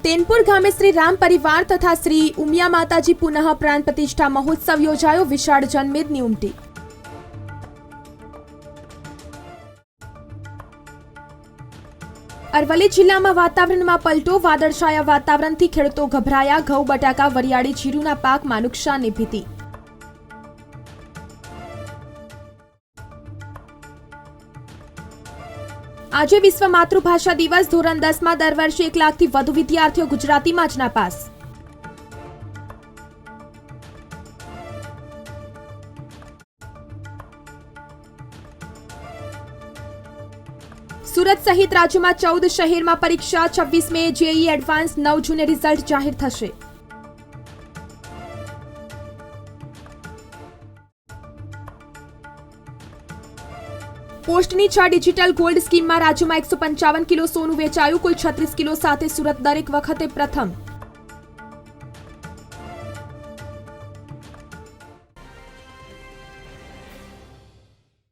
તેનપુર ગામે શ્રી રામ પરિવાર તથા શ્રી ઉમિયા માતાજી પુનઃ પ્રાણ પ્રતિષ્ઠા મહોત્સવ યોજાયો. વિશાળ જનમેદની ઉમટી. અરવલ્લી જિલ્લામાં વાતાવરણમાં પલટો. વાદળછાયા વાતાવરણથી ખેડૂતો ગભરાયા. ઘઉં, બટાકા, વરિયાળી, જીરુના પાકમાં નુકસાનની ભીતિ. આજે વિશ્વ માતૃભાષા દિવસ. ધોરણ 10માં દર વર્ષે 1 લાખથી વધુ વિદ્યાર્થીઓ ગુજરાતીમાં જ નાપાસ. સુરત સહિત રાજ્યમાં 14 શહેરમાં પરીક્ષા. 26 મે જેઈઈ એડવાન્સ, 9 જૂને રિઝલ્ટ જાહેર થશે. પોસ્ટની 6 ડિજિટલ ગોલ્ડ સ્કીમમાં રાજ્યમાં 155 કિલો સોનું વેચાયું. કુલ 36 કિલો સાથે સુરત દરેક વખતે પ્રથમ.